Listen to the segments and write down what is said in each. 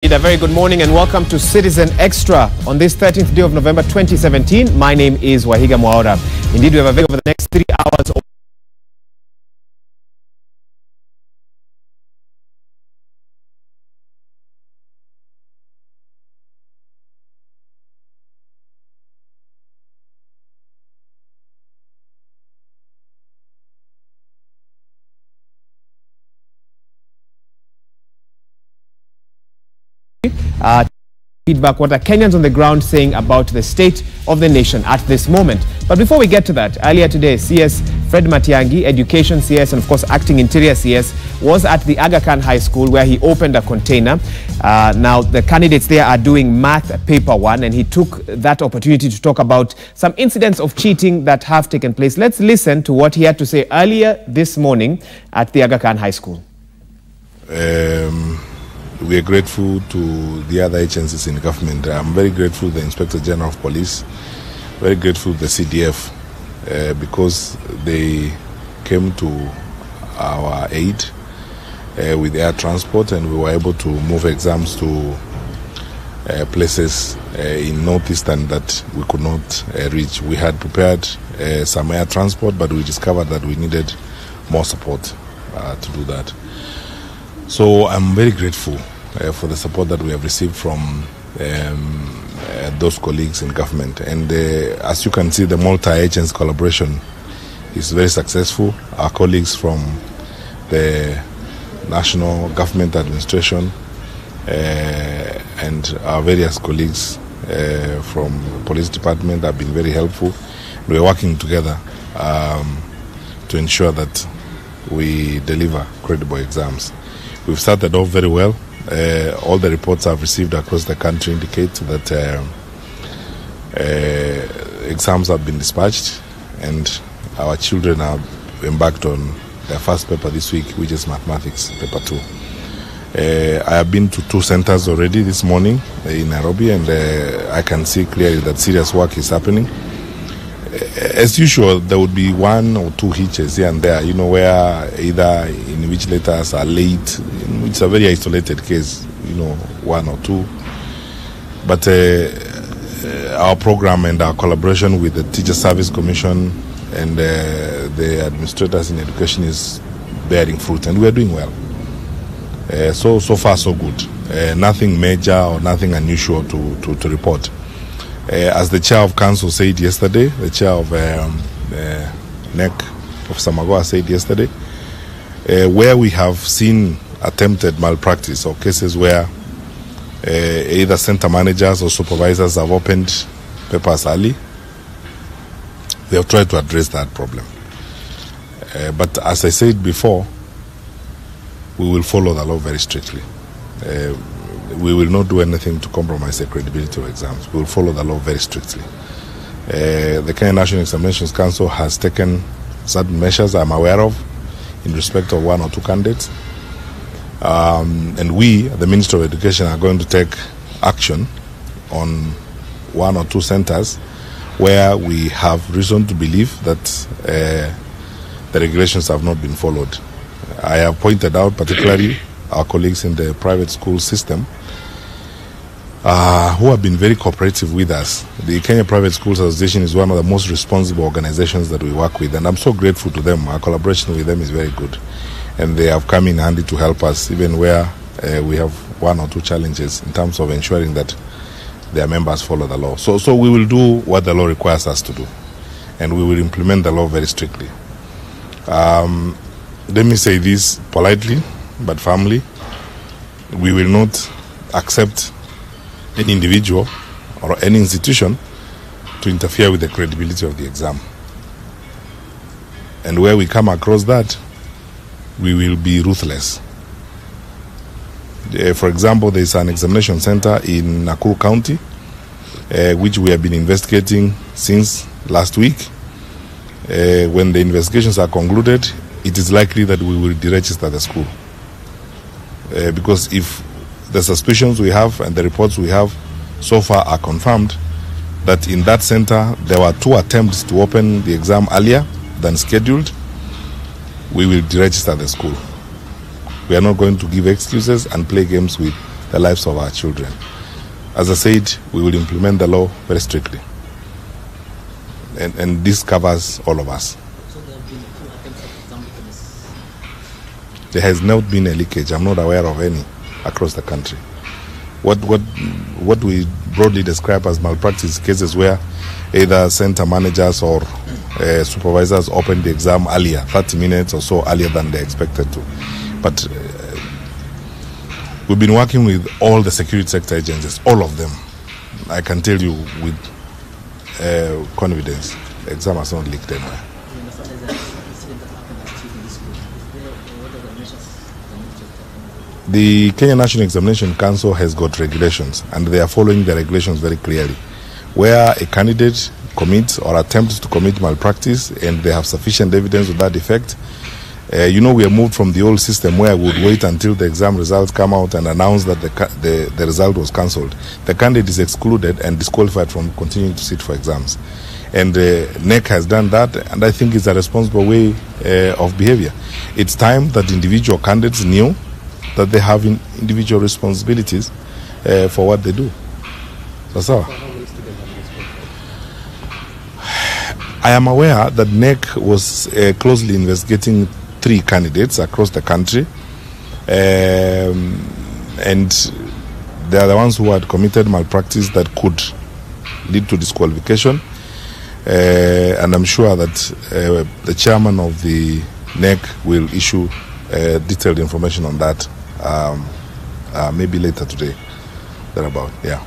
A very good morning and welcome to Citizen Extra on this 13th day of November 2017. My name is Wahiga Mwaura. Indeed, we have a video over the next 3 hours. Feedback, what are Kenyans on the ground saying about the state of the nation at this moment. But before we get to that, earlier today, CS Fred Matiang'i, Education CS and of course Acting Interior CS, was at the Aga Khan High School where he opened a container. Now the candidates there are doing math paper 1, and he took that opportunity to talk about some incidents of cheating that have taken place. Let's listen to what he had to say earlier this morning at the Aga Khan High School. We are grateful to the other agencies in government. I'm very grateful to the Inspector General of Police, very grateful to the CDF because they came to our aid with air transport, and we were able to move exams to places in northeastern that we could not reach. We had prepared some air transport, but we discovered that we needed more support to do that. So I'm very grateful for the support that we have received from those colleagues in government. And as you can see, the multi-agency collaboration is very successful. Our colleagues from the National Government Administration and our various colleagues from the Police Department have been very helpful. We are working together to ensure that we deliver credible exams. We've started off very well. All the reports I've received across the country indicate that exams have been dispatched, and our children have embarked on their first paper this week, which is mathematics, paper 2. I have been to 2 centers already this morning in Nairobi, and I can see clearly that serious work is happening. As usual, there would be 1 or 2 hitches here and there, where either invigilators are late. It's a very isolated case, 1 or 2. But our program and our collaboration with the Teacher Service Commission and the administrators in education is bearing fruit, and we are doing well. So far, so good. Nothing major or nothing unusual to report. As the chair of council said yesterday, the chair of NEC of Samagoa said yesterday, where we have seen attempted malpractice or cases where either center managers or supervisors have opened papers early, they have tried to address that problem. But as I said before, we will follow the law very strictly. We will not do anything to compromise the credibility of exams. We will follow the law very strictly. The Kenya National Examinations Council has taken certain measures I'm aware of in respect of 1 or 2 candidates. And we, the Ministry of Education, are going to take action on 1 or 2 centers where we have reason to believe that the regulations have not been followed. I have pointed out particularly our colleagues in the private school system who have been very cooperative with us. The Kenya Private Schools Association is one of the most responsible organizations that we work with, and I'm so grateful to them. Our collaboration with them is very good, and they have come in handy to help us even where we have 1 or 2 challenges in terms of ensuring that their members follow the law. So we will do what the law requires us to do, and we will implement the law very strictly. Let me say this politely but firmly: we will not accept any individual or any institution to interfere with the credibility of the exam. And where we come across that, we will be ruthless. For example, there is an examination center in Nyeri County, which we have been investigating since last week. When the investigations are concluded, it is likely that we will deregister the school. Because if the suspicions we have and the reports we have so far are confirmed that in that center there were 2 attempts to open the exam earlier than scheduled, we will deregister the school. We are not going to give excuses and play games with the lives of our children. As I said, we will implement the law very strictly. And this covers all of us. So there have been 2 attempts at exam leakages? There has not been a leakage. I'm not aware of any across the country. What we broadly describe as malpractice cases where either center managers or supervisors opened the exam earlier, 30 minutes or so earlier than they expected to. But we've been working with all the security sector agencies, all of them. I can tell you with confidence, the exam has not leaked anywhere. You understand that incident that happened last week in this school. What are the measures that need to take? The Kenya National Examination Council has got regulations, and they are following the regulations very clearly. Where a candidate commits or attempts to commit malpractice and they have sufficient evidence of that effect, we have moved from the old system where we would wait until the exam results come out and announce that the result was cancelled. The candidate is excluded and disqualified from continuing to sit for exams. And NEC has done that, and I think it's a responsible way of behavior. It's time that individual candidates knew that they have individual responsibilities for what they do. That's all. I am aware that NEC was closely investigating 3 candidates across the country, and they are the ones who had committed malpractice that could lead to disqualification. And I'm sure that the chairman of the NEC will issue detailed information on that maybe later today, thereabout. Yeah.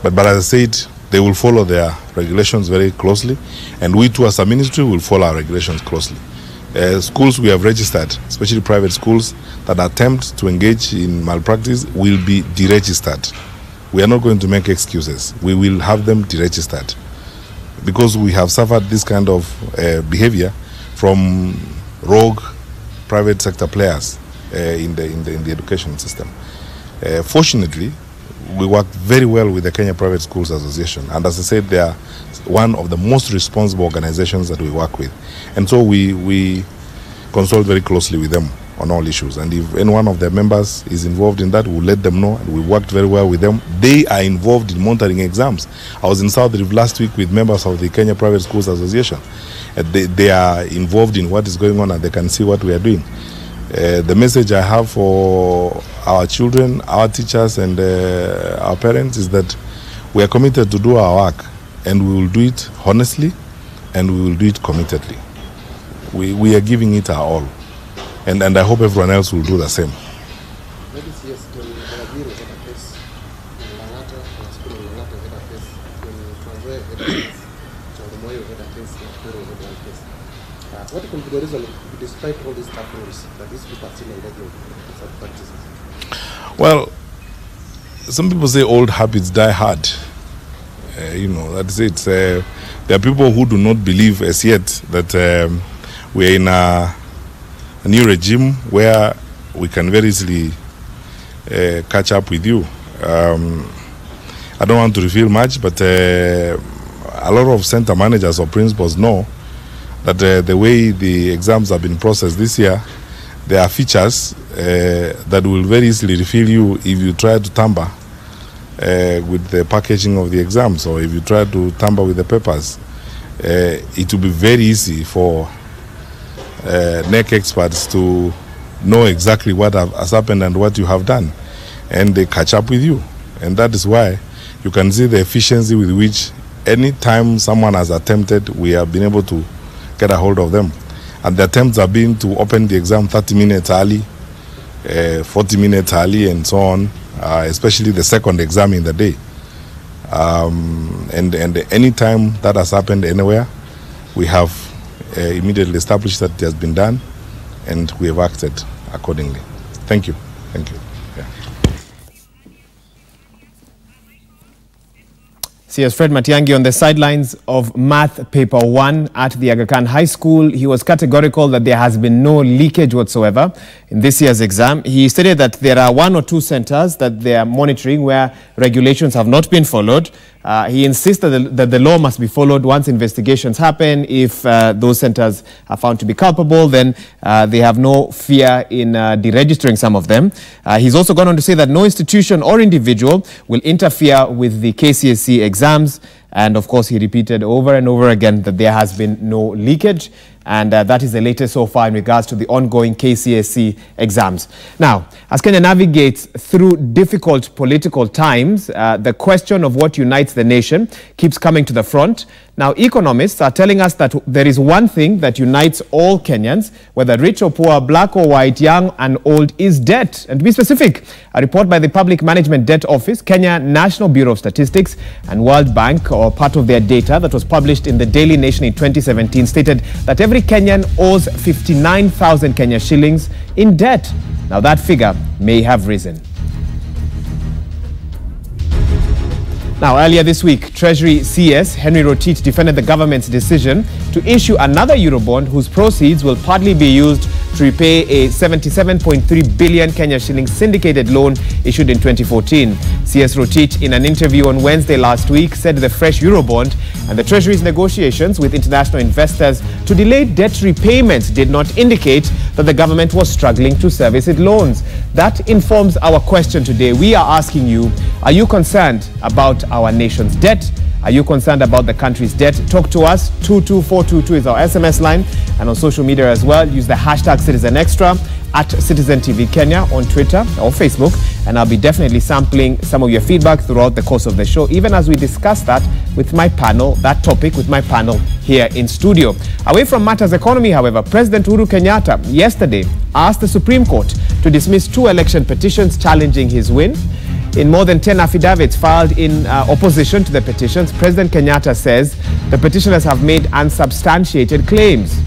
But as I said, they will follow their regulations very closely, and we too as a ministry will follow our regulations closely. Schools we have registered, especially private schools that attempt to engage in malpractice, will be deregistered. We are not going to make excuses. We will have them deregistered because we have suffered this kind of behavior from rogue private sector players in the education system. Fortunately, we work very well with the Kenya Private Schools Association, and as I said, they are one of the most responsible organizations that we work with, and so we consult very closely with them on all issues. And if any one of their members is involved in that, we'll let them know, and we worked very well with them. They are involved in monitoring exams. I was in South Rift last week with members of the Kenya Private Schools Association. They are involved in what is going on, and they can see what we are doing. The message I have for our children, our teachers, and our parents is that we are committed to do our work, and we will do it honestly, and we will do it committedly. We are giving it our all, and I hope everyone else will do the same. What could be the reason, despite all these tough rules, that these people are still engaging in such practices? Well, some people say old habits die hard. That's it. There are people who do not believe as yet that we are in a new regime where we can very easily catch up with you. I don't want to reveal much, but a lot of center managers or principals know that the way the exams have been processed this year, there are features that will very easily reveal you if you try to tamper with the packaging of the exams, or if you try to tamper with the papers. It will be very easy for NEC experts to know exactly what has happened and what you have done, and they catch up with you. And that is why you can see the efficiency with which any time someone has attempted, we have been able to get a hold of them. And the attempts have been to open the exam 30 minutes early, 40 minutes early, and so on, especially the second exam in the day. And any time that has happened anywhere, we have immediately established that it has been done, and we have acted accordingly. Thank you. Thank you. Yeah. CS Fred Matiang'i on the sidelines of Math Paper 1 at the Aga Khan High School. He was categorical that there has been no leakage whatsoever in this year's exam. He stated that there are 1 or 2 centers that they are monitoring where regulations have not been followed. He insists that the law must be followed once investigations happen. If those centers are found to be culpable, then they have no fear in deregistering some of them. He's also gone on to say that no institution or individual will interfere with the KCSE exams. And of course, he repeated over and over again that there has been no leakage. And that is the latest so far in regards to the ongoing KCSE exams. Now, as Kenya navigates through difficult political times, the question of what unites the nation keeps coming to the front. Now, economists are telling us that there is one thing that unites all Kenyans, whether rich or poor, black or white, young and old, is debt. And to be specific, a report by the Public Management Debt Office, Kenya National Bureau of Statistics and World Bank, or part of their data that was published in the Daily Nation in 2017, stated that every Kenyan owes 59,000 Kenya shillings in debt. Now, that figure may have risen. Now, earlier this week, Treasury CS Henry Rotich defended the government's decision to issue another Eurobond whose proceeds will partly be used to repay a 77.3 billion Kenya shillings syndicated loan issued in 2014. CS Rotich, in an interview on Wednesday last week, said the fresh Eurobond and the Treasury's negotiations with international investors to delay debt repayments did not indicate that the government was struggling to service its loans. That informs our question today. We are asking you, are you concerned about our nation's debt? Are you concerned about the country's debt? Talk to us. 22422 is our SMS line, and on social media as well. Use the hashtag CitizenExtra at Citizen TV Kenya on Twitter or Facebook, and I'll be definitely sampling some of your feedback throughout the course of the show, even as we discuss that with my panel, that topic with my panel here in studio. Away from matters economy, however, President Uhuru Kenyatta yesterday asked the Supreme Court to dismiss 2 election petitions challenging his win. In more than 10 affidavits filed in opposition to the petitions, President Kenyatta says the petitioners have made unsubstantiated claims.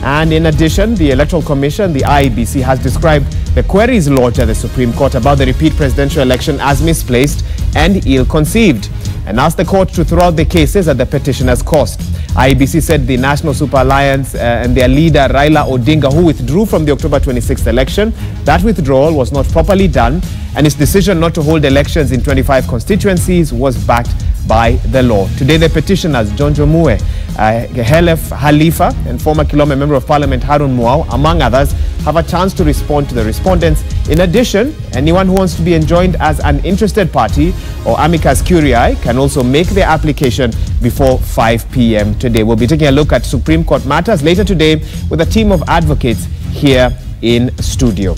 And in addition, the Electoral Commission, the IEBC, has described the queries lodged at the Supreme Court about the repeat presidential election as misplaced and ill-conceived, and asked the court to throw out the cases at the petitioner's cost. IEBC said the National Super Alliance and their leader Raila Odinga, who withdrew from the October 26th election, that withdrawal was not properly done, and its decision not to hold elections in 25 constituencies was backed by the law. Today, the petitioners, John Jomue, Helef Halifa, and former Kilome Member of Parliament Harun Muau, among others, have a chance to respond to the respondents. In addition, anyone who wants to be enjoined as an interested party or amicus curiae can also make their application before 5 p.m. today. We'll be taking a look at Supreme Court matters later today with a team of advocates here in studio.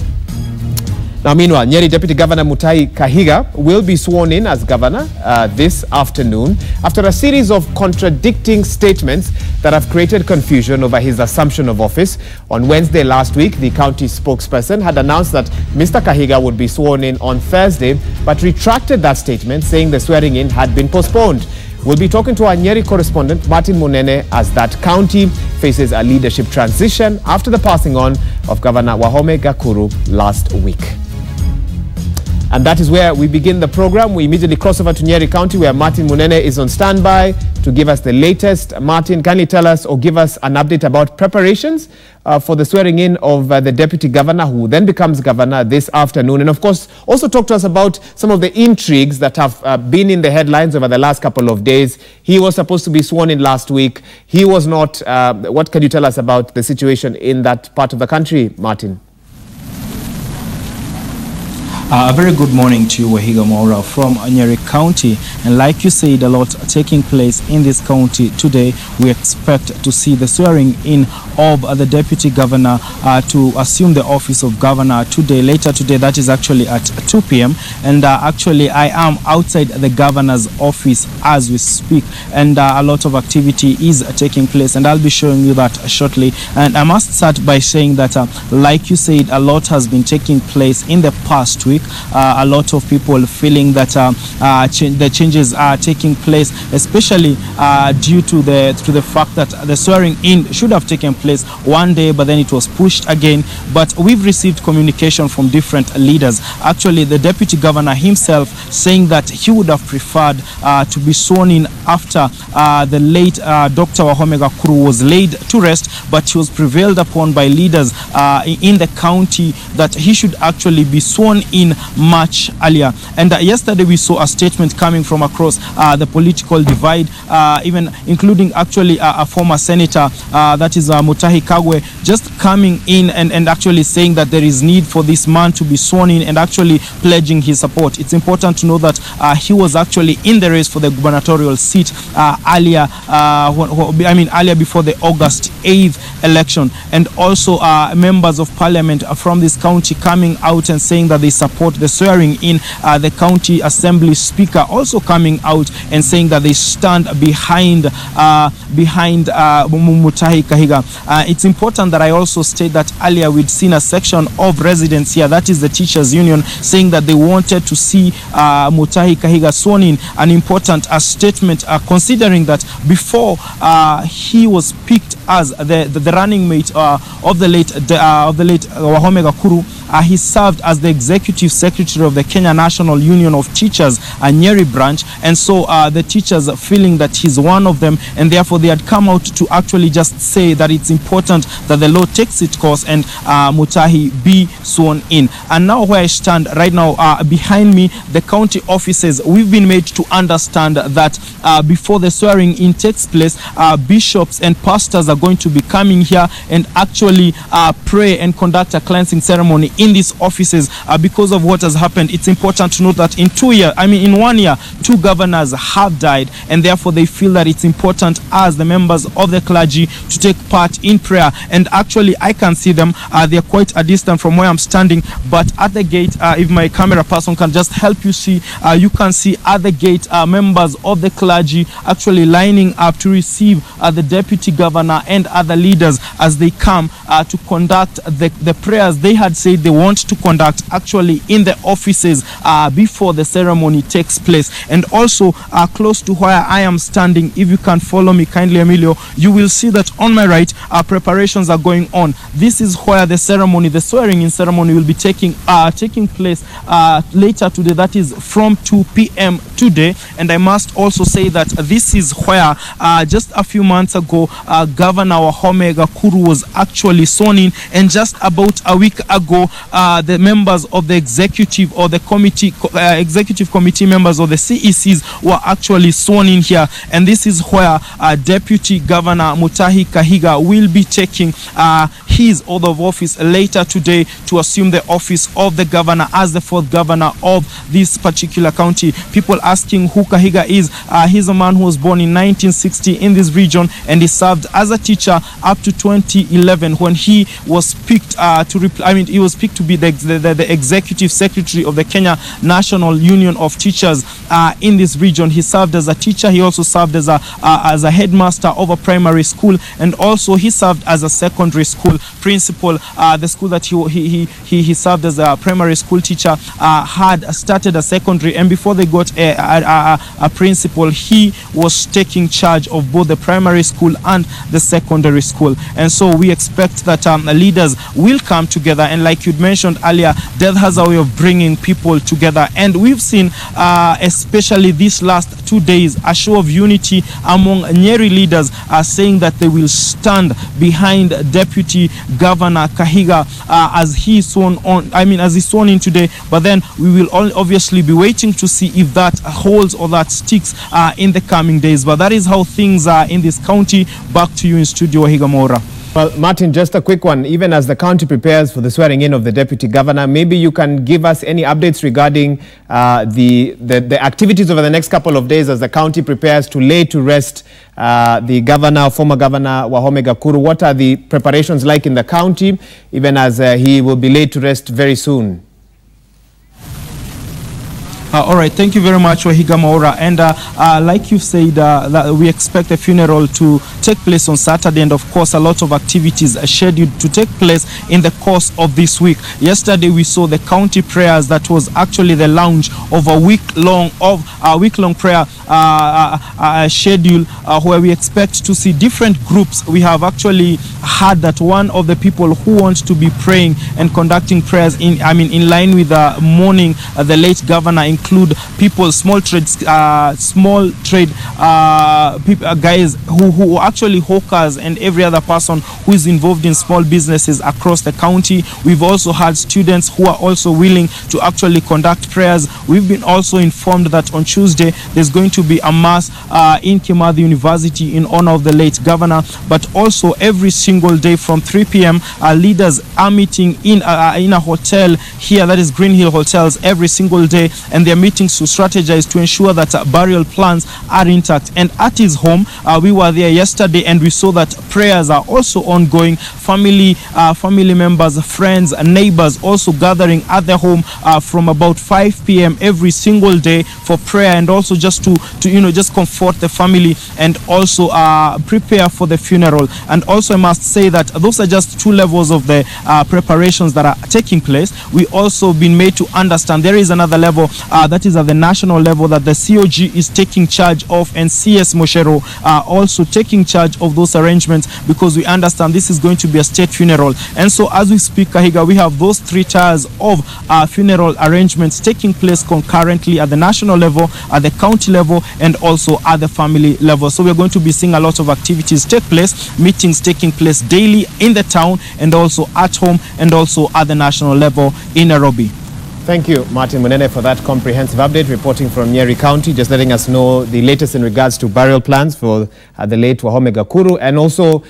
Now, meanwhile, Nyeri Deputy Governor Mutahi Kahiga will be sworn in as governor this afternoon after a series of contradicting statements that have created confusion over his assumption of office. On Wednesday last week, the county spokesperson had announced that Mr. Kahiga would be sworn in on Thursday, but retracted that statement, saying the swearing in had been postponed. We'll be talking to our Nyeri correspondent, Martin Munene, as that county faces a leadership transition after the passing on of Governor Wahome Gakuru last week. And that is where we begin the program. We immediately cross over to Nyeri County, where Martin Munene is on standby to give us the latest. Martin, can you tell us or give us an update about preparations for the swearing in of the Deputy Governor, who then becomes Governor this afternoon? And of course, also talk to us about some of the intrigues that have been in the headlines over the last couple of days. He was supposed to be sworn in last week. He was not. What can you tell us about the situation in that part of the country, Martin? A very good morning to you, Wahiga Maura from Nyeri County. And like you said, a lot taking place in this county today. We expect to see the swearing in of the Deputy Governor to assume the office of Governor today, later today. That is actually at 2 p.m. And actually, I am outside the Governor's office as we speak. And a lot of activity is taking place. And I'll be showing you that shortly. And I must start by saying that, like you said, a lot has been taking place in the past week. A lot of people feeling that the changes are taking place, especially due to the fact that the swearing in should have taken place one day, but then it was pushed again. But we've received communication from different leaders. Actually, the Deputy Governor himself saying that he would have preferred to be sworn in after the late Dr. Wahome Gakuru was laid to rest, but he was prevailed upon by leaders in the county that he should actually be sworn in in much earlier. And yesterday we saw a statement coming from across the political divide, even including actually a former senator, that is Mutahi Kagwe, just coming in and actually saying that there is need for this man to be sworn in and actually pledging his support. It's important to know that he was actually in the race for the gubernatorial seat earlier before the August 8th election. And also members of parliament from this county coming out and saying that they support the swearing in. The county assembly speaker also coming out and saying that they stand behind Mutahi Kahiga. It's important that I also state that earlier we'd seen a section of residents here, that is the teachers union, saying that they wanted to see Mutahi Kahiga sworn in. An important statement, considering that before he was picked as the running mate of the late Wahome Gakuru, he served as the executive secretary of the Kenya National Union of Teachers, Nyeri branch, and so the teachers feeling that he's one of them, and therefore they had come out to actually just say that it's important that the law takes its course and Mutahi be sworn in. And now where I stand right now, behind me, the county offices, we've been made to understand that before the swearing in takes place, bishops and pastors are going to be coming here and actually pray and conduct a cleansing ceremony in these offices because of what has happened. It's important to note that in 1 year, 2 governors have died, and therefore they feel that it's important as the members of the clergy to take part in prayer. And actually I can see them, they're quite a distance from where I'm standing, but at the gate, if my camera person can just help you see, you can see at the gate members of the clergy actually lining up to receive the deputy governor and other leaders as they come to conduct the prayers they had said they want to conduct actually in the offices before the ceremony takes place. And also close to where I am standing, if you can follow me kindly, Emilio, you will see that on my right preparations are going on. This is where the ceremony, the swearing in ceremony, will be taking place later today, that is from 2 p.m. today. And I must also say that this is where just a few months ago Governor Wahome Gakuru was actually sworn in, and just about a week ago the members of the executive or the committee, executive committee members of the CECs were actually sworn in here. And this is where Deputy Governor Mutahi Kahiga will be taking his oath of office later today to assume the office of the governor as the 4th governor of this particular county. People asking who Kahiga is. He's a man who was born in 1960 in this region, and he served as a teacher up to 2011 when he was picked he was picked to be the executive secretary of the Kenya National Union of Teachers in this region. He served as a teacher. He also served as a headmaster of a primary school, and also he served as a secondary school principal. The school that he served as a primary school teacher had started a secondary, and before they got a principal, he was taking charge of both the primary school and the secondary school. And so we expect that leaders will come together, and like you'd mentioned earlier, death has a way of bringing people together, and we've seen especially these last 2 days a show of unity among Nyeri leaders saying that they will stand behind Deputy Governor Kahiga as he's sworn in today. But then we will obviously be waiting to see if that holds or that sticks in the coming days. But that is how things are in this county. Back to you in studio, Wahiga Maura. Well, Martin, just a quick one. Even as the county prepares for the swearing in of the deputy governor, maybe you can give us any updates regarding the activities over the next couple of days as the county prepares to lay to rest the former governor Wahome Gakuru. What are the preparations like in the county, even as he will be laid to rest very soon? All right, thank you very much, Wahiga Maura. And like you said, that we expect the funeral to take place on Saturday, and of course a lot of activities are scheduled to take place in the course of this week. Yesterday we saw the county prayers. That was actually the launch of a week-long prayer schedule where we expect to see different groups. We have actually heard that one of the people who wants to be praying and conducting prayers in line with mourning the late governor, include people, small trade guys who are actually hawkers and every other person who is involved in small businesses across the county. We've also had students who are also willing to actually conduct prayers. We've been also informed that on Tuesday there's going to be a mass in Kimathi University in honor of the late governor, but also every single day from 3 p.m. Leaders are meeting in a hotel here, that is Green Hill Hotels, every single day, and their meetings to strategize to ensure that burial plans are intact. And at his home, we were there yesterday and we saw that prayers are also ongoing. Family members, friends, neighbors also gathering at their home from about 5 p.m. every single day for prayer, and also just to just comfort the family and also prepare for the funeral. And also I must say that those are just two levels of the preparations that are taking place. We also been made to understand there is another level that is at the national level that the COG is taking charge of, and CS Moshero also taking charge of those arrangements, because we understand this is going to be a state funeral. And so as we speak, Kahiga, we have those three tiers of funeral arrangements taking place concurrently at the national level, at the county level, and also at the family level. So we're going to be seeing a lot of activities take place, meetings taking place daily in the town and also at home and also at the national level in Nairobi. Thank you, Martin Munene, for that comprehensive update, reporting from Nyeri County, just letting us know the latest in regards to burial plans for the late Wahome Gakuru, and also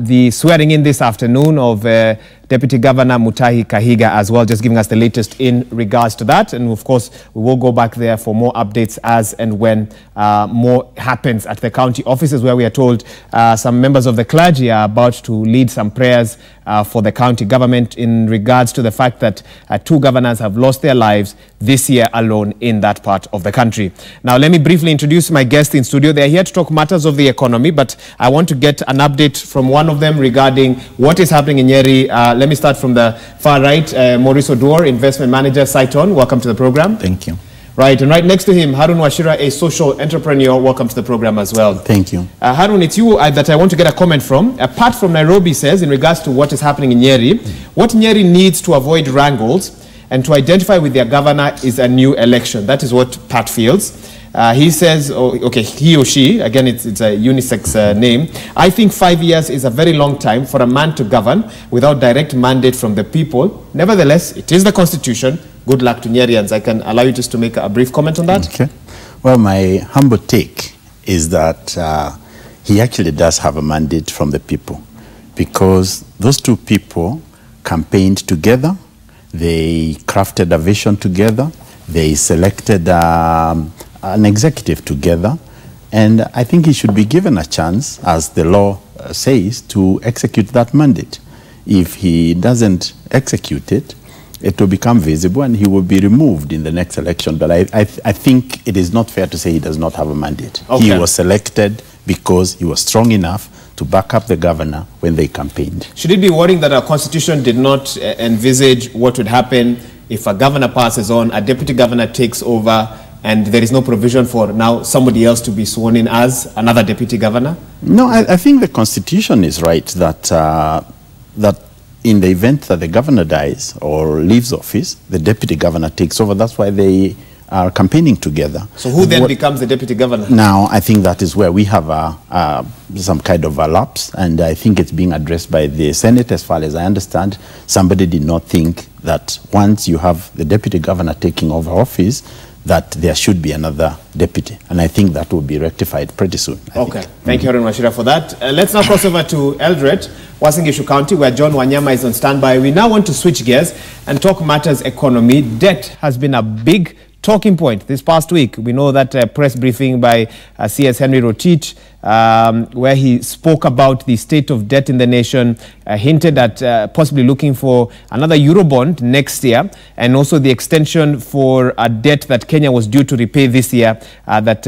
the swearing in this afternoon of Deputy Governor Mutahi Kahiga as well, just giving us the latest in regards to that. And of course, we will go back there for more updates as and when more happens at the county offices, where we are told some members of the clergy are about to lead some prayers for the county government in regards to the fact that 2 governors have lost their lives this year alone in that part of the country. Now, let me briefly introduce my guests in studio. They are here to talk matters of the economy, but I want to get an update from one of them regarding what is happening in Nyeri. Let me start from the far right, Maurice Oduor, Investment Manager, Saiton. Welcome to the program. Thank you. Right, and right next to him, Harun Washira, a social entrepreneur. Welcome to the program as well. Thank you. Harun, it's you that I want to get a comment from. Pat from Nairobi says, in regards to what is happening in Nyeri, what Nyeri needs to avoid wrangles and to identify with their governor is a new election. That is what Pat feels. He says, okay, he or she, again, it's a unisex name. I think 5 years is a very long time for a man to govern without direct mandate from the people. Nevertheless, it is the constitution. Good luck to Nyerians. I can allow you just to make a brief comment on that. Okay. Well, my humble take is that he actually does have a mandate from the people, because those two people campaigned together. They crafted a vision together. They selected an executive together. And I think he should be given a chance, as the law says, to execute that mandate. If he doesn't execute it, it will become visible and he will be removed in the next election. But I think it is not fair to say he does not have a mandate. Okay. He was selected because he was strong enough to back up the governor when they campaigned. Should it be worrying that our constitution did not envisage what would happen if a governor passes on, a deputy governor takes over, and there is no provision for now somebody else to be sworn in as another deputy governor? No, I think the constitution is right that, that in the event that the governor dies or leaves office, the deputy governor takes over. That's why they are campaigning together. So who then becomes the deputy governor? Now, I think that is where we have some kind of a lapse, and I think it's being addressed by the Senate. As far as I understand, somebody did not think that once you have the deputy governor taking over office, that there should be another deputy. And I think that will be rectified pretty soon. Okay. Thank you, Harun Washira, for that. Let's now cross over to Eldoret, Uasin Gishu County, where John Wanyama is on standby. We now want to switch gears and talk matters economy. Debt has been a big talking point this past week. We know that press briefing by CS Henry Rotich, where he spoke about the state of debt in the nation, hinted at possibly looking for another Eurobond next year, and also the extension for a debt that Kenya was due to repay this year, that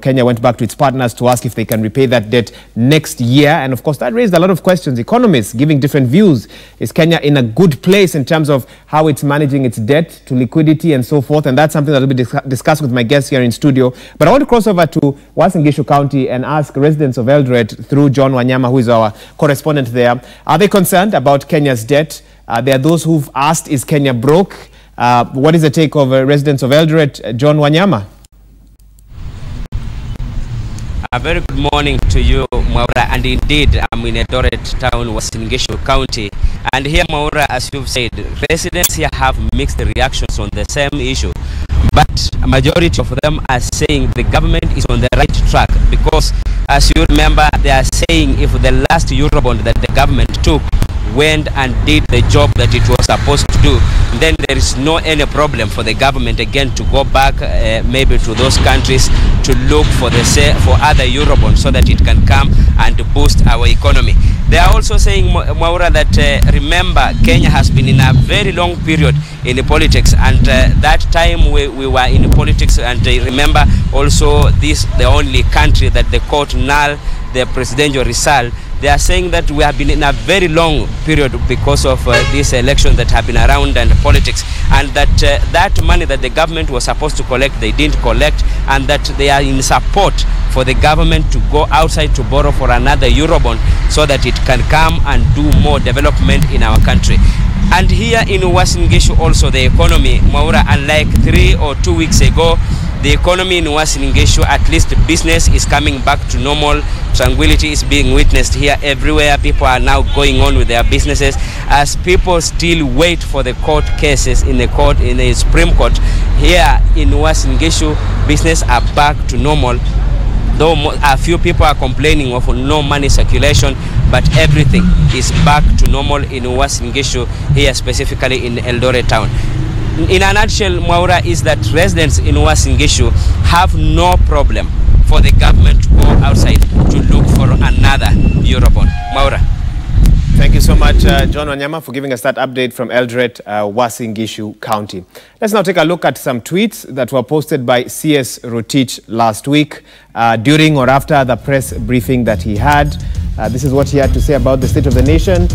Kenya went back to its partners to ask if they can repay that debt next year. And of course, that raised a lot of questions. Economists giving different views. Is Kenya in a good place in terms of how it's managing its debt to liquidity and so forth? And that's something that will be discussed with my guests here in studio. But I want to cross over to Uasin Gishu County and ask residents of Eldoret through John Wanyama, who is our correspondent there. Are they concerned about Kenya's debt? There are those who've asked, is Kenya broke? What is the take of residents of Eldoret? John Wanyama. A very good morning to you, Maura, and indeed I'm in Eldoret town, Uasin Gishu County, and here, Maura, as you've said, residents here have mixed reactions on the same issue, but a majority of them are saying the government is on the right track, because as you remember, they are saying if the last Eurobond that the government took went and did the job that it was supposed to do, then there is no any problem for the government again to go back maybe to those countries to look for other Eurobonds so that it can come and boost our economy. They are also saying, Maura, that remember, Kenya has been in a very long period in the politics, and that time we were in politics, and remember also this the only country that the court null the presidential result. They are saying that we have been in a very long period because of these elections that have been around and politics, and that that money that the government was supposed to collect, they didn't collect, and that they are in support for the government to go outside to borrow for another Eurobond so that it can come and do more development in our country. And here in Uasin Gishu also the economy, Maura, unlike 3 or 2 weeks ago, the economy in Uasin Gishu, at least business is coming back to normal. Tranquility is being witnessed here everywhere. People are now going on with their businesses as people still wait for the court cases in the Supreme Court. Here in Uasin Gishu, business are back to normal. Though a few people are complaining of no money circulation, but everything is back to normal in Uasin Gishu, here specifically in Eldoret town. In a nutshell, Maura, is that residents in Uasin Gishu have no problem for the government to go outside to look for another Eurobond. Maura. Thank you so much, John Wanyama, for giving us that update from Eldoret, Uasin Gishu County. Let's now take a look at some tweets that were posted by CS Rotich last week during or after the press briefing that he had. This is what he had to say about the state of the nation.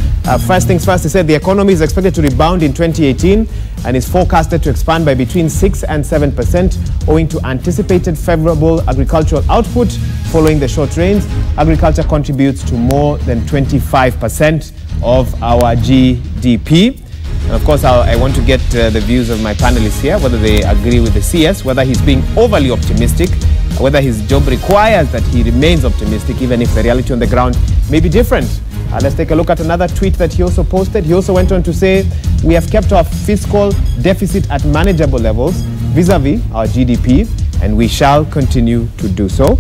First things first, he said the economy is expected to rebound in 2018 and is forecasted to expand by between 6 and 7% owing to anticipated favorable agricultural output following the short rains. Agriculture contributes to more than 25% of our GDP. And of course, I want to get the views of my panelists here, whether they agree with the CS, whether he's being overly optimistic, whether his job requires that he remains optimistic, even if the reality on the ground may be different. Let's take a look at another tweet that he also posted. He also went on to say, we have kept our fiscal deficit at manageable levels vis-a-vis our GDP, and we shall continue to do so.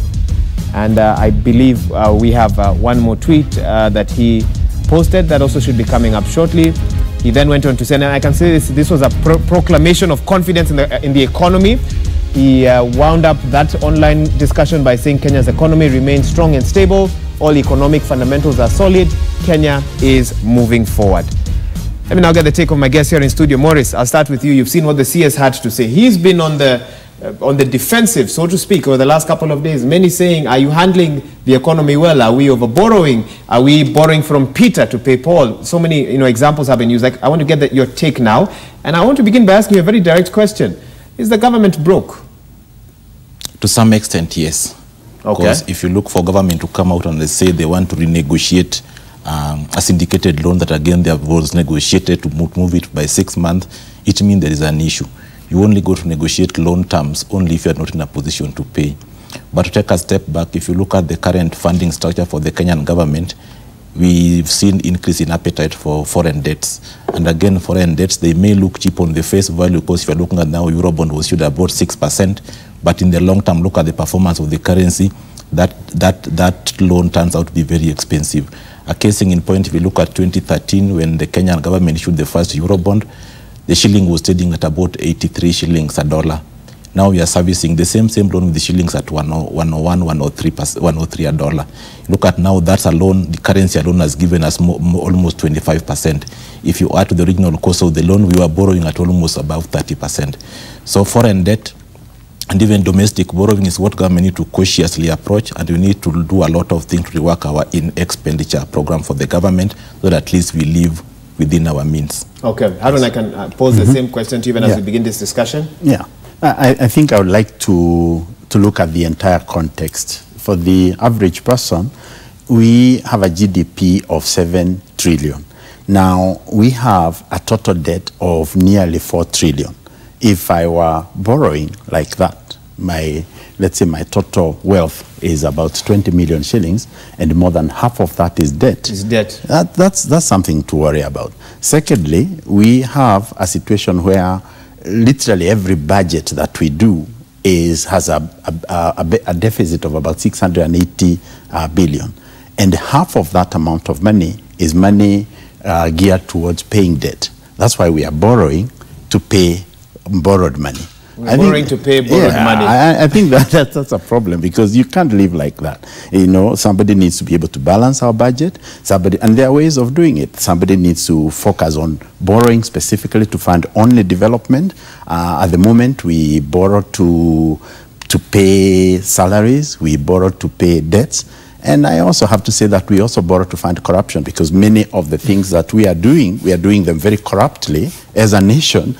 And I believe we have one more tweet that he posted that also should be coming up shortly. He then went on to say, and I can say this was a proclamation of confidence in the economy. He wound up that online discussion by saying Kenya's economy remains strong and stable. All economic fundamentals are solid. Kenya is moving forward. Let me now get the take of my guest here in studio. Morris, I'll start with you. You've seen what the CS had to say. He's been on the defensive, so to speak, over the last couple of days. Many saying, are you handling the economy well? Are we over borrowing? Are we borrowing from Peter to pay Paul? So many examples have been used. I want to get your take now. And I want to begin by asking you a very direct question. Is the government broke? To some extent, yes. Okay. Because if you look for government to come out and they say they want to renegotiate a syndicated loan that again they have was negotiated to move it by 6 months, it means there is an issue. You only go to negotiate loan terms only if you are not in a position to pay. But to take a step back, if you look at the current funding structure for the Kenyan government, we've seen increase in appetite for foreign debts. And again, foreign debts, they may look cheap on the face value because if you're looking at now, Eurobond was issued about 6%, but in the long term, look at the performance of the currency, that loan turns out to be very expensive. A casing in point, if you look at 2013, when the Kenyan government issued the first Eurobond, the shilling was trading at about 83 shillings a dollar. Now we are servicing the same loan with the shillings at 101, 103 a dollar. Look at now, that's a loan, the currency alone has given us almost 25%. If you add to the original cost of the loan, we were borrowing at almost above 30%. So foreign debt and even domestic borrowing is what government need to cautiously approach, and we need to do a lot of things to rework our expenditure program for the government so that at least we live within our means. Okay, Harun, I can pose the same question to you even as we begin this discussion. Yeah, I think I would like to look at the entire context. For the average person, we have a GDP of 7 trillion. Now, we have a total debt of nearly 4 trillion. If I were borrowing like that, let's say my total wealth is about 20 million shillings, and more than half of that is debt. Is debt. That's something to worry about. Secondly, we have a situation where literally every budget that we do has a deficit of about 680 billion. And half of that amount of money is money geared towards paying debt. That's why we are borrowing to pay borrowed money. Borrowing to pay borrowed money. I think that's a problem, because you can't live like that. You know, somebody needs to be able to balance our budget. And there are ways of doing it. Somebody needs to focus on borrowing specifically to fund only development. At the moment, we borrow to pay salaries. We borrow to pay debts. And I also have to say that we also borrow to fund corruption, because many of the things that we are doing them very corruptly as a nation,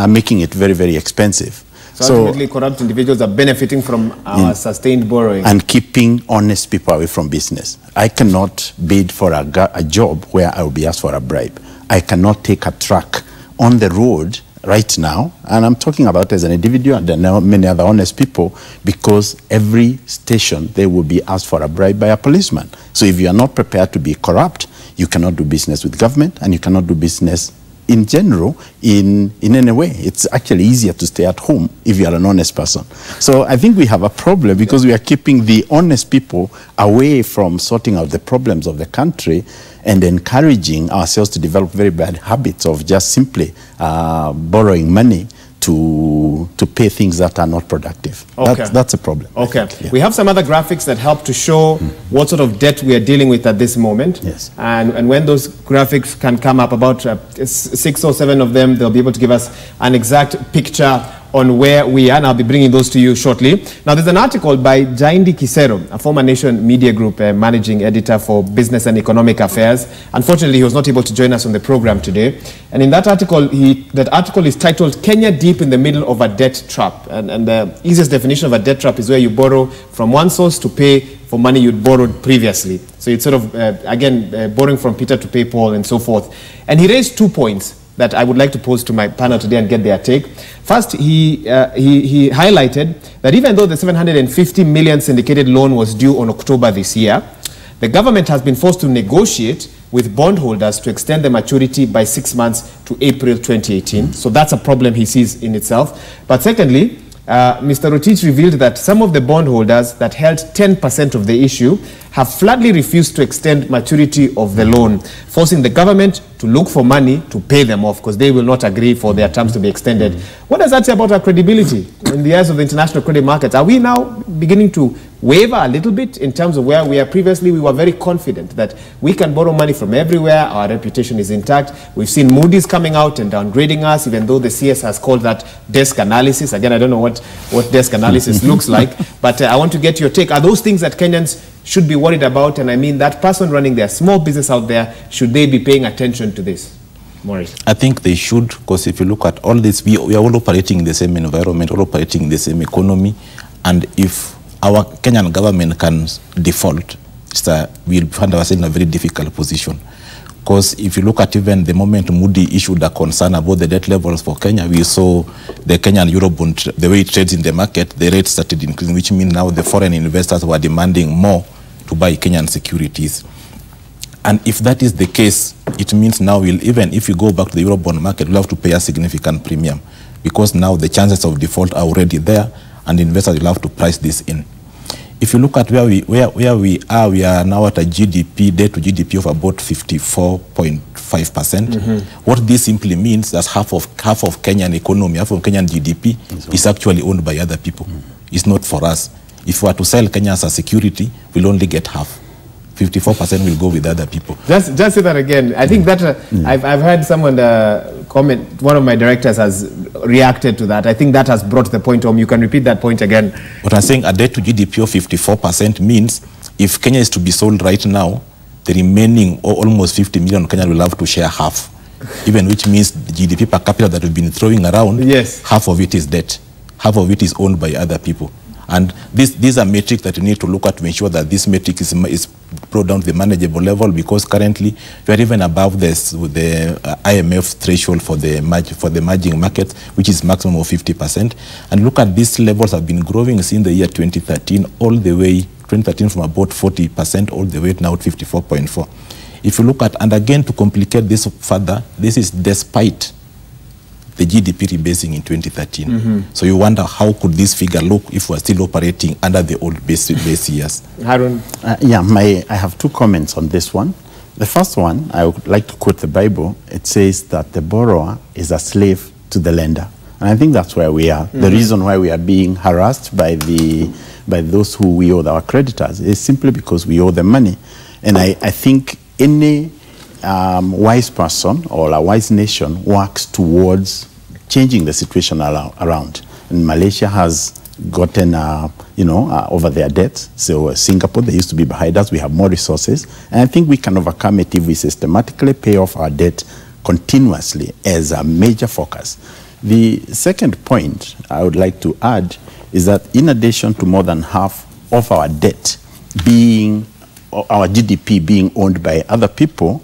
making it very, very expensive. So ultimately, corrupt individuals are benefiting from our sustained borrowing. And keeping honest people away from business. I cannot bid for a job where I will be asked for a bribe. I cannot take a truck on the road right now, and I'm talking about as an individual, and there are many other honest people, because every station they will be asked for a bribe by a policeman. So if you are not prepared to be corrupt, you cannot do business with government, and you cannot do business in general in any way. It's actually easier to stay at home if you are an honest person. So I think we have a problem, because we are keeping the honest people away from sorting out the problems of the country, and encouraging ourselves to develop very bad habits of just simply borrowing money to pay things that are not productive. Okay. That's a problem. Okay. Yeah. We have some other graphics that help to show what sort of debt we are dealing with at this moment. Yes. And when those graphics can come up, about 6 or 7 of them, they'll be able to give us an exact picture on where we are, and I'll be bringing those to you shortly. Now, there's an article by Jaindi Kisero, a former Nation Media Group managing editor for Business and Economic Affairs. Unfortunately, he was not able to join us on the program today. And in that article, that article is titled "Kenya Deep in the Middle of a Debt Trap." And the easiest definition of a debt trap is where you borrow from one source to pay for money you'd borrowed previously. So it's sort of, again, borrowing from Peter to pay Paul and so forth. And he raised 2 points that I would like to pose to my panel today and get their take. First, he highlighted that even though the 750 million syndicated loan was due on October this year, the government has been forced to negotiate with bondholders to extend the maturity by 6 months to April 2018. So that's a problem he sees in itself. But secondly, Mr. Rotich revealed that some of the bondholders that held 10% of the issue have flatly refused to extend maturity of the loan, forcing the government to look for money to pay them off, because they will not agree for their terms to be extended. What does that say about our credibility in the eyes of the international credit markets? Are we now beginning to waver a little bit in terms of where we are? Previously, we were very confident that we can borrow money from everywhere. Our reputation is intact. We've seen Moody's coming out and downgrading us, even though the CS has called that desk analysis. Again, I don't know what desk analysis looks like, but I want to get your take. Are those things that Kenyans should be worried about? And I mean, that person running their small business out there, should they be paying attention to this? Maurice? I think they should, because if you look at all this, we are all operating in the same environment, all operating in the same economy, and if our Kenyan government can default, we'll find ourselves in a very difficult position. Because if you look at even the moment Moody issued a concern about the debt levels for Kenya, we saw the Kenyan Eurobond, the way it trades in the market, the rates started increasing, which means now the foreign investors were demanding more to buy Kenyan securities. And if that is the case, it means now even if you go back to the Eurobond market, we'll have to pay a significant premium, because now the chances of default are already there, and investors will have to price this in. If you look at where we are now at a GDP, debt to GDP of about 54.5%. What this simply means that half of Kenyan economy, half of Kenyan GDP is actually owned by other people. It's not for us. If we were to sell Kenya as a security, we'll only get half. 54% will go with other people. Just say that again. I think that I've heard someone comment, one of my directors has reacted to that. I think that has brought the point home. You can repeat that point again. What I'm saying, a debt to GDP of 54% means if Kenya is to be sold right now, the remaining almost 50 million Kenyans will have to share half. Even which means the GDP per capita that we've been throwing around, yes, half of it is debt. Half of it is owned by other people. And these are metrics that you need to look at to ensure that this metric is brought down to the manageable level, because currently we are even above this with the IMF threshold for the emerging markets, which is maximum of 50%. And look at these levels have been growing since the year 2013 all the way, 2013 from about 40% all the way now to 54.4%. If you look at, and again to complicate this further, this is despite the GDP rebasing in 2013. So you wonder how could this figure look if we're still operating under the old base years. Harun? I have two comments on this one. The first one, I would like to quote the Bible. It says that the borrower is a slave to the lender. And I think that's where we are. The reason why we are being harassed by those who we owe our creditors is simply because we owe them money. And I think any wise person or a wise nation works towards changing the situation around. And Malaysia has gotten, over their debts. So Singapore, they used to be behind us. We have more resources. And I think we can overcome it if we systematically pay off our debt continuously as a major focus. The second point I would like to add is that in addition to more than half of our debt being, our GDP being owned by other people,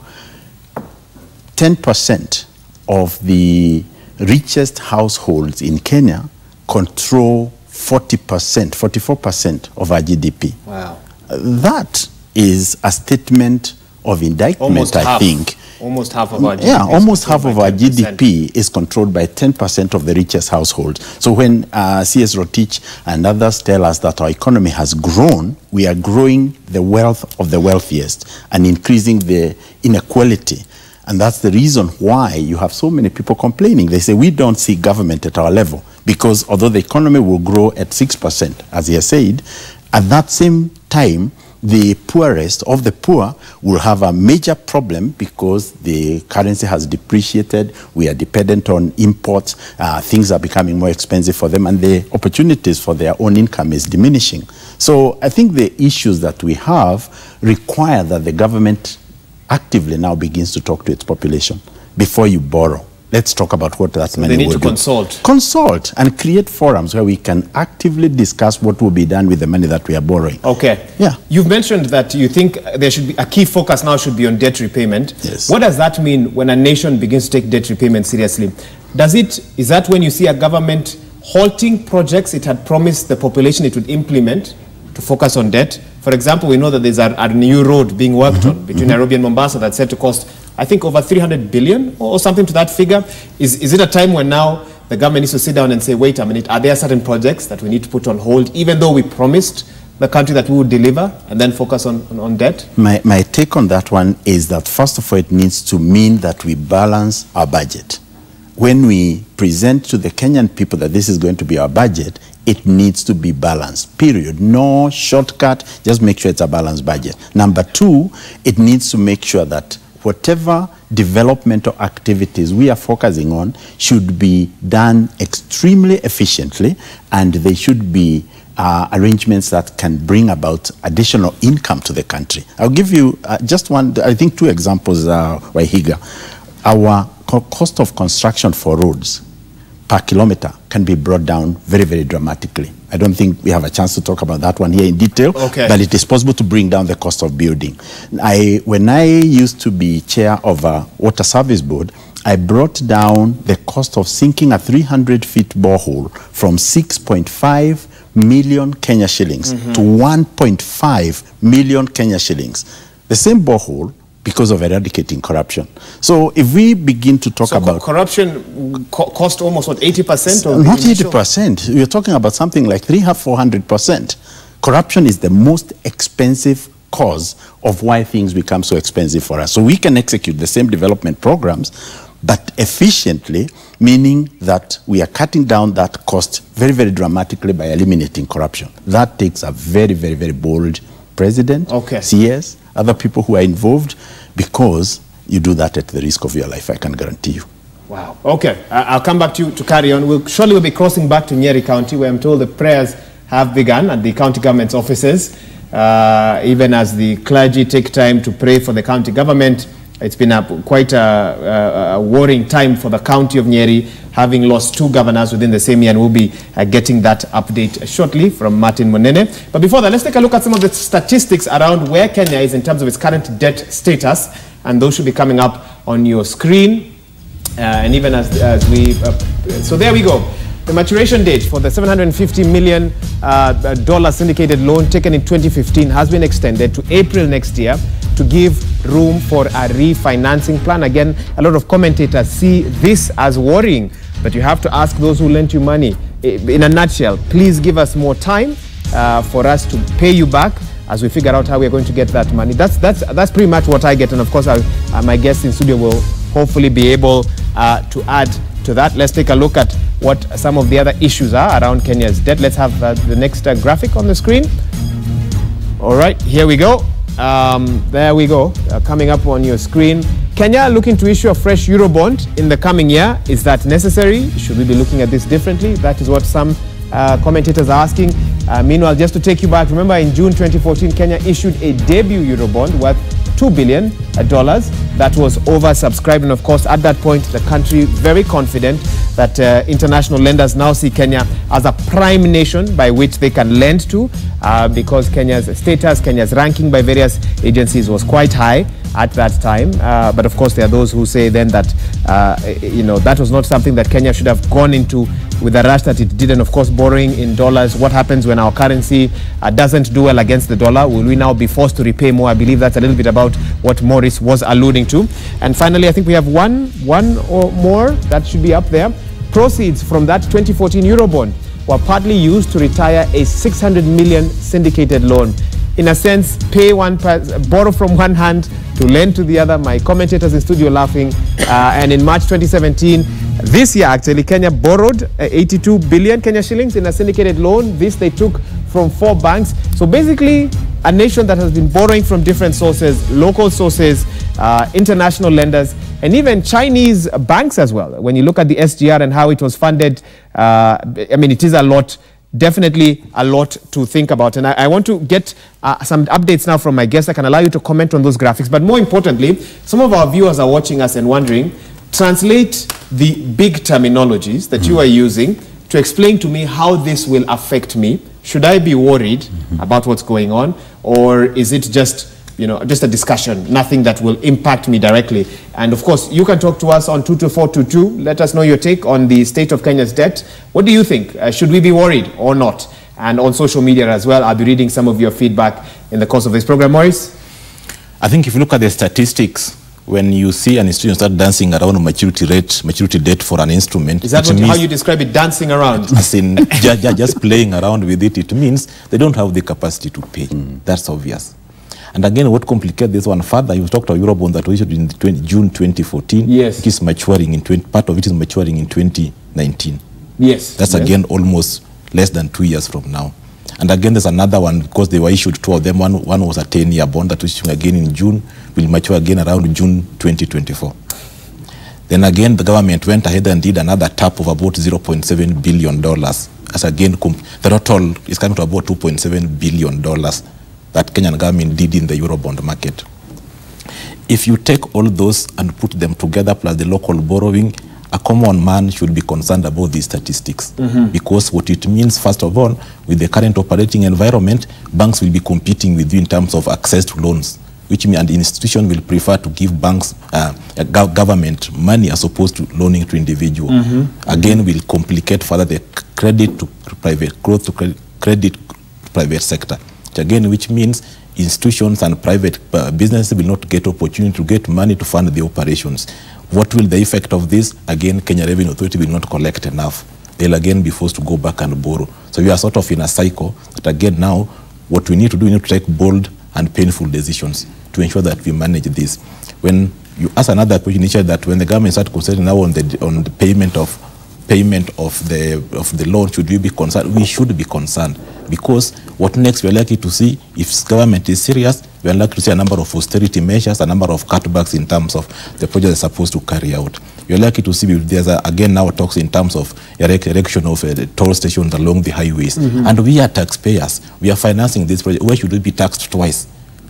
10% of the richest households in Kenya control 44% of our GDP. Wow. That is a statement of indictment, I think. Almost half of our GDP. Yeah, almost half of our GDP is controlled by 10% of the richest households. So when CS Rotich and others tell us that our economy has grown, we are growing the wealth of the wealthiest and increasing the inequality. And that's the reason why you have so many people complaining. They say, we don't see government at our level. Because although the economy will grow at 6%, as he has said, at that same time, the poorest of the poor will have a major problem because the currency has depreciated. We are dependent on imports. Things are becoming more expensive for them, and the opportunities for their own income is diminishing. So I think the issues that we have require that the government actively now begins to talk to its population. Before you borrow, let's talk about what that money will do. They need to consult. Consult and create forums where we can actively discuss what will be done with the money that we are borrowing. Okay. Yeah. You've mentioned that you think there should be a key focus now should be on debt repayment. Yes. What does that mean when a nation begins to take debt repayment seriously? Is that when you see a government halting projects it had promised the population it would implement to focus on debt? For example, we know that there's a new road being worked on between Nairobi and Mombasa that's set to cost, I think, over 300 billion or something to that figure. Is it a time when now the government needs to sit down and say, wait a minute, are there certain projects that we need to put on hold, even though we promised the country that we would deliver, and then focus on debt? My take on that one is that, first of all, it needs to mean that we balance our budget. When we present to the Kenyan people that this is going to be our budget, it needs to be balanced, period. No shortcut, just make sure it's a balanced budget. Number two, it needs to make sure that whatever developmental activities we are focusing on should be done extremely efficiently, and they should be arrangements that can bring about additional income to the country. I'll give you just one, I think two examples, Wahiga. Our cost of construction for roads per kilometer can be brought down very, very dramatically. I don't think we have a chance to talk about that one here in detail, but it is possible to bring down the cost of building. When I used to be chair of a water service board, I brought down the cost of sinking a 300-feet borehole from 6.5 million Kenya shillings to 1.5 million Kenya shillings. The same borehole, because of eradicating corruption. So if we begin to talk about... corruption cost almost, what, 80%? Not 80%. We're talking about something like 300-400%. Corruption is the most expensive cause of why things become so expensive for us. So we can execute the same development programs, but efficiently, meaning that we are cutting down that cost very, very dramatically by eliminating corruption. That takes a very, very, very bold president, CS, other people who are involved, because you do that at the risk of your life, I can guarantee you. Wow. Okay, I'll come back to you to carry on. We'll be crossing back to Nyeri County, where I'm told the prayers have begun at the county government's offices, even as the clergy take time to pray for the county government It's been quite a worrying time for the county of Nyeri, having lost 2 governors within the same year, and we'll be getting that update shortly from Martin Monene. But before that, let's take a look at some of the statistics around where Kenya is in terms of its current debt status, and those should be coming up on your screen. And even as we... so there we go. The maturation date for the $750 million syndicated loan taken in 2015 has been extended to April next year to give room for a refinancing plan. Again, a lot of commentators see this as worrying, but you have to ask those who lent you money. In a nutshell, please give us more time for us to pay you back as we figure out how we're going to get that money. That's pretty much what I get, and of course my guests in studio will hopefully be able to add to that. Let's take a look at what some of the other issues are around Kenya's debt. Let's have the next graphic on the screen. All right, here we go. There we go, coming up on your screen. Kenya looking to issue a fresh Eurobond in the coming year. Is that necessary? Should we be looking at this differently? That is what some commentators are asking. Meanwhile, just to take you back, remember in June 2014, Kenya issued a debut Eurobond worth $2 billion. That was oversubscribed, and of course at that point the country very confident that international lenders now see Kenya as a prime nation by which they can lend to, because Kenya's status, Kenya's ranking by various agencies was quite high at that time. But of course there are those who say then that that was not something that Kenya should have gone into with the rush that it did. And of course, borrowing in dollars, what happens when our currency doesn't do well against the dollar? Will we now be forced to repay more? I believe that's a little bit about what Morris was alluding to. And finally, I think we have one or more that should be up there. Proceeds from that 2014 Eurobond were partly used to retire a 600 million syndicated loan. In a sense, borrow from one hand to lend to the other. My commentators in studio laughing. And in March 2017, this year actually, Kenya borrowed 82 billion Kenya shillings in a syndicated loan. This they took from 4 banks. So basically, a nation that has been borrowing from different sources, local sources, international lenders, and even Chinese banks as well. When you look at the SGR and how it was funded, I mean, it is a lot. Definitely a lot to think about. And I want to get some updates now from my guests. I can allow you to comment on those graphics. But more importantly, some of our viewers are watching us and wondering, translate the big terminologies that you are using to explain to me how this will affect me. Should I be worried about what's going on? Or is it just a discussion, nothing that will impact me directly? And of course, you can talk to us on 22422. Let us know your take on the state of Kenya's debt. What do you think? Should we be worried or not? And on social media as well, I'll be reading some of your feedback in the course of this program. Morris? I think if you look at the statistics, when you see an institution start dancing around maturity debt for an instrument. Is that how you describe it, dancing around? As in just playing around with it, it means they don't have the capacity to pay. That's obvious. And again, what complicates this one further, you talked about Eurobond that was issued in June 2014. Yes. It is maturing part of it is maturing in 2019. Yes. That's again almost less than 2 years from now. And again, there's another one, because they were issued 2 of them. One was a 10-year bond that was issued again in June, will mature again around June 2024. Then again, the government went ahead and did another tap of about $0.7 billion. As again, the total is coming to about $2.7 billion that Kenyan government did in the Eurobond market. If you take all those and put them together, plus the local borrowing, a common man should be concerned about these statistics. Because what it means, first of all, with the current operating environment, banks will be competing with you in terms of access to loans, which means an institution will prefer to give banks, government money as opposed to loaning to individuals. Again, will complicate further the credit to private growth to credit to private sector. Again, which means institutions and private businesses will not get opportunity to get money to fund the operations. What will the effect of this? Again, Kenya Revenue Authority will not collect enough. They'll again be forced to go back and borrow. So we are sort of in a cycle that again now, what we need to do, we need to take bold and painful decisions to ensure that we manage this. When you ask another question, that when the government starts considering now on the payment of the loan, should we be concerned? We should be concerned, because what next we're likely to see, if government is serious, we're likely to see a number of austerity measures, a number of cutbacks in terms of the project they're supposed to carry out. We're likely to see there's again now talks in terms of erection of toll stations along the highways. And we are taxpayers. We are financing this project. Why should we be taxed twice?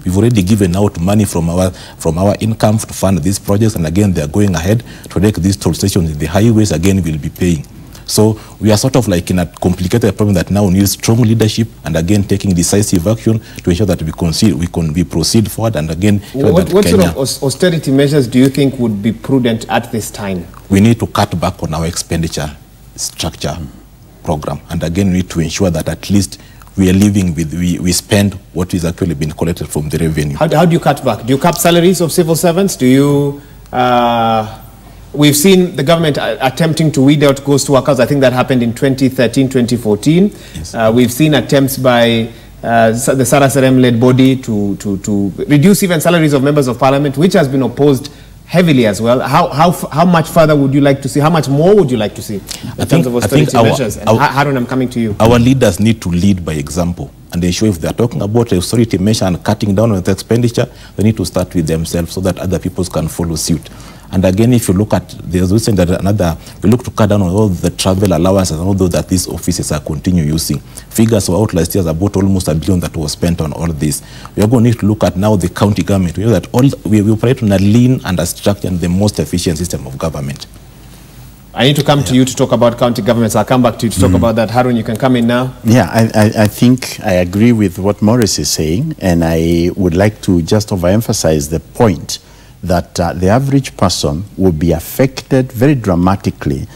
We've already given out money from our income to fund these projects, and again, they are going ahead to take these toll stations in the highways. Again, we'll be paying. So we are sort of like in a complicated problem that now needs strong leadership, and again taking decisive action to ensure that we proceed forward. And again, what sort of austerity measures do you think would be prudent at this time? We need to cut back on our expenditure structure program, and again we need to ensure that at least we are living with, we spend what is actually been collected from the revenue. How do you cut back? Do you cap salaries of civil servants? Do you we've seen the government attempting to weed out ghost workers. I think that happened in 2013, 2014. Yes. We've seen attempts by the Sarah Serem-led body to reduce even salaries of members of parliament, which has been opposed heavily as well. How much further would you like to see? How much more would you like to see in terms of austerity measures? And Harun, I'm coming to you. Our leaders need to lead by example and ensure if they are talking about austerity measure and cutting down on the expenditure, they need to start with themselves so that other people can follow suit. And again, if you look at, there's also we look to cut down on all the travel allowances and all those that these offices are continue using. Figures were out last year about almost $1 billion that was spent on all this. We are going to need to look at now the county government. We know that we operate on a lean and a structured and the most efficient system of government. I need to come to you to talk about county governments. I'll come back to you to talk about that. Harun, you can come in now. Yeah, I think I agree with what Morris is saying, and I would like to just overemphasize the point that the average person will be affected very dramatically,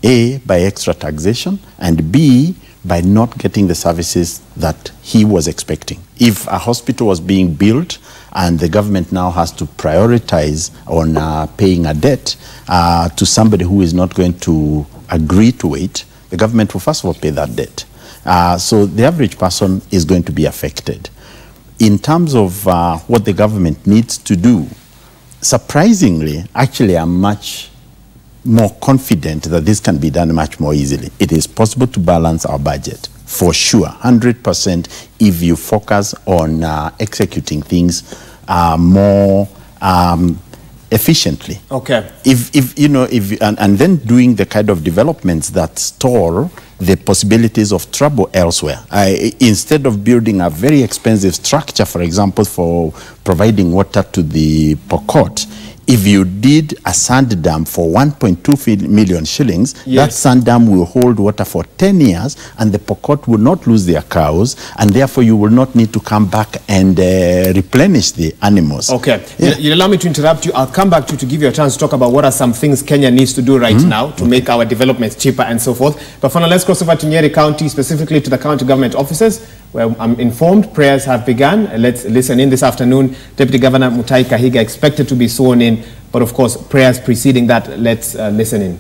A, by extra taxation, and B, by not getting the services that he was expecting. If a hospital was being built and the government now has to prioritize on paying a debt to somebody who is not going to agree to it, the government will first of all pay that debt. So the average person is going to be affected. In terms of what the government needs to do, surprisingly, actually, I'm much more confident that this can be done much more easily. It is possible to balance our budget, for sure, 100%, if you focus on executing things more efficiently. Okay. And then doing the kind of developments that stall the possibilities of trouble elsewhere. Instead of building a very expensive structure, for example, for providing water to the Pokot, if you did a sand dam for 1.2 million shillings, yes, that sand dam will hold water for 10 years, and the Pokot will not lose their cows, and therefore you will not need to come back and replenish the animals. Okay. Yeah. You allow me to interrupt you. I'll come back to you to give you a chance to talk about what are some things Kenya needs to do right now to make our developments cheaper and so forth. But for now, let's cross over to Nyeri County, specifically to the county government offices, where I'm informed prayers have begun. Let's listen in this afternoon. Deputy Governor Mutahi Kahiga expected to be sworn in, but of course, prayers preceding that. Let's listen in.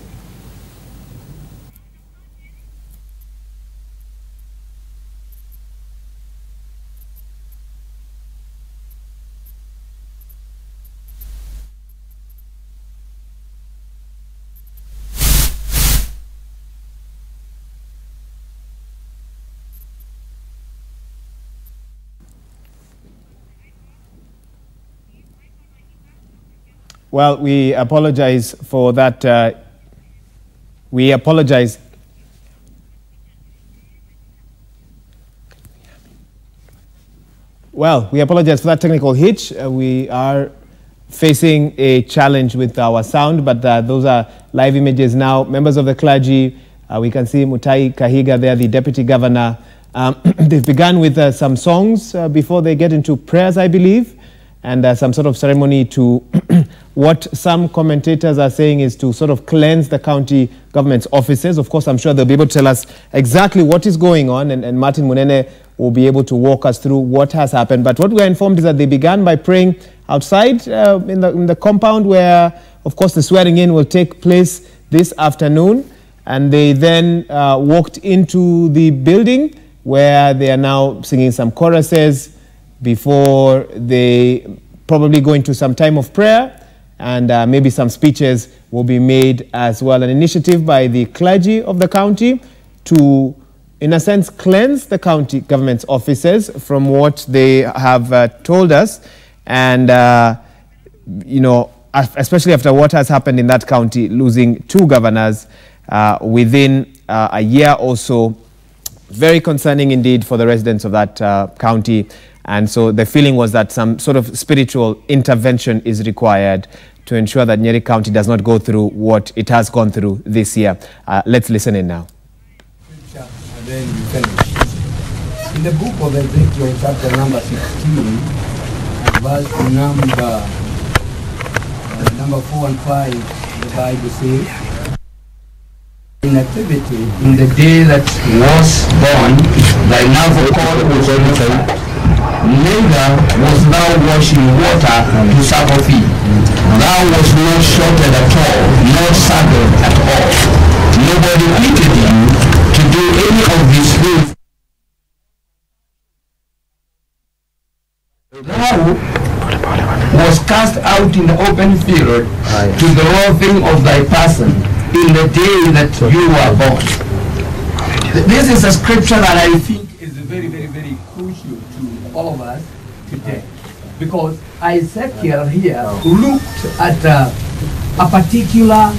Well, we apologize for that. We apologize. Well, we apologize for that technical hitch. We are facing a challenge with our sound, but those are live images now. Members of the clergy, we can see Mutahi Kahiga there, the deputy governor. They've begun with some songs before they get into prayers, I believe, and some sort of ceremony to what some commentators are saying is to sort of cleanse the county government's offices. Of course, I'm sure they'll be able to tell us exactly what is going on, and Martin Munene will be able to walk us through what has happened. But what we're informed is that they began by praying outside in the compound where, of course, the swearing in will take place this afternoon. And they then walked into the building where they are now singing some choruses before they probably go into some time of prayer. And maybe some speeches will be made as well. An initiative by the clergy of the county to, in a sense, cleanse the county government's offices from what they have told us. And, you know, especially after what has happened in that county, losing 2 governors within a year or so. Very concerning indeed for the residents of that county. And so the feeling was that some sort of spiritual intervention is required to ensure that Nyeri County does not go through what it has gone through this year. Let's listen in now. And then you finish. In the book of Ezekiel, chapter number 16, and verse number 4 and 5, the Bible says, in activity, in the day that was born, thy navel cord was lifted, neither was thou washing water to suckle thee. Thou was not shorted at all, nor saddled at all. Nobody permitted you to do any of these things. Thou was cast out in the open field to the loathing of thy person in the day that you were born. This is a scripture that I think is very, very, very crucial to all of us today. Because Ezekiel here looked at a particular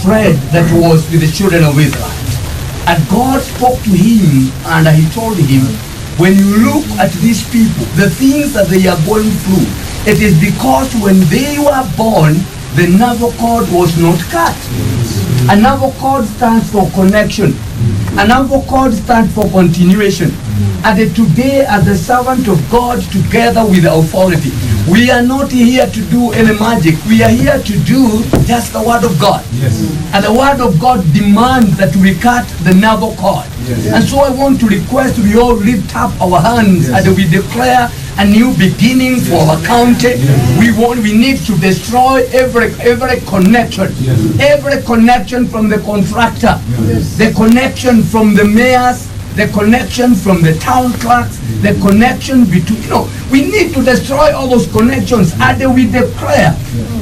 thread that was with the children of Israel. And God spoke to him and he told him, when you look at these people, the things that they are going through, it is because when they were born, the navel cord was not cut. A navel cord stands for connection. A navel cord stands for continuation. And today, as the servant of God, together with the authority, we are not here to do any magic. We are here to do just the word of God. Yes. And the word of God demands that we cut the navel cord. Yes. And so I want to request we all lift up our hands, yes, and we declare a new beginning for our county. Yes. We need to destroy every connection. Yes. Every connection from the contractor. Yes. The connection from the mayors, the connection from the town clerks, the connection between, we need to destroy all those connections. And we declare,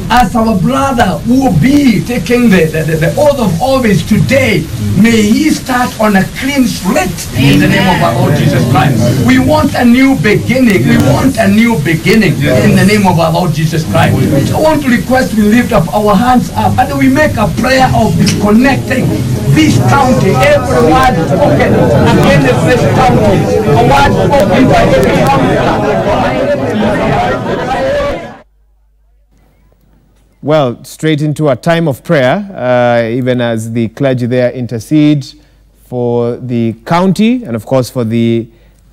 as our brother who will be taking the oath of office today, may he start on a clean slate in the name of our Lord Jesus Christ. We want a new beginning. We want a new beginning in the name of our Lord Jesus Christ. So I want to request we lift up our hands up and we make a prayer of disconnecting this county, every word spoken against this county, a word spoken by every county. Well, straight into a time of prayer, even as the clergy there intercede for the county and, of course, for the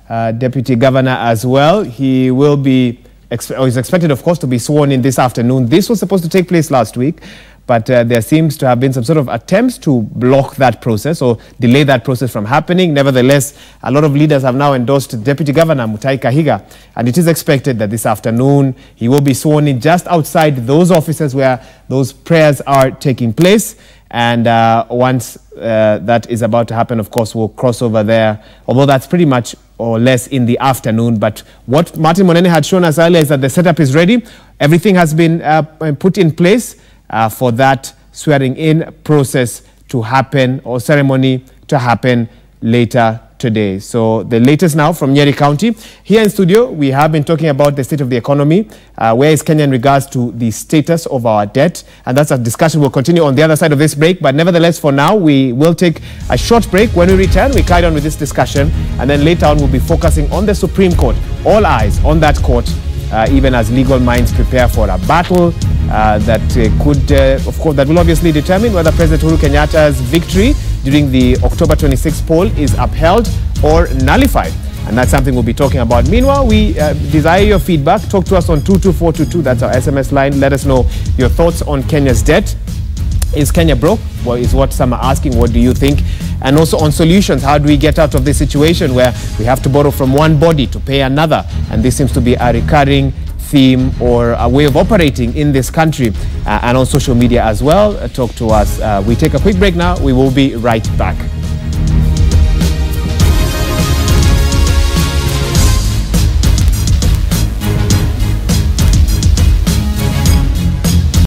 deputy governor as well. He will be, is expected, of course, to be sworn in this afternoon. This was supposed to take place last week, but there seems to have been some sort of attempts to block that process or delay that process from happening. Nevertheless, a lot of leaders have now endorsed Deputy Governor Mutahi Kahiga, and it is expected that this afternoon he will be sworn in just outside those offices where those prayers are taking place. And once that is about to happen, of course, we'll cross over there, although that's pretty much or less in the afternoon. But what Martin Monene had shown us earlier is that the setup is ready. Everything has been put in place for that swearing in process to happen, or ceremony to happen later today. So the latest now from Nyeri County. Here in studio, we have been talking about the state of the economy. Where is Kenya in regards to the status of our debt? And that's a discussion we'll continue on the other side of this break. But nevertheless, for now, we will take a short break. When we return, we carry on with this discussion. And then later on, we'll be focusing on the Supreme Court. All eyes on that court, even as legal minds prepare for a battle that could, of course, that will obviously determine whether President Uhuru Kenyatta's victory during the October 26 poll is upheld or nullified. And that's something we'll be talking about. Meanwhile, we desire your feedback. Talk to us on 22422. That's our SMS line. Let us know your thoughts on Kenya's debt. Is Kenya broke? Well, is what some are asking. What do you think? And also on solutions. How do we get out of this situation where we have to borrow from one body to pay another? And this seems to be a recurring theme or a way of operating in this country and on social media as well. Talk to us. We take a quick break now. We will be right back.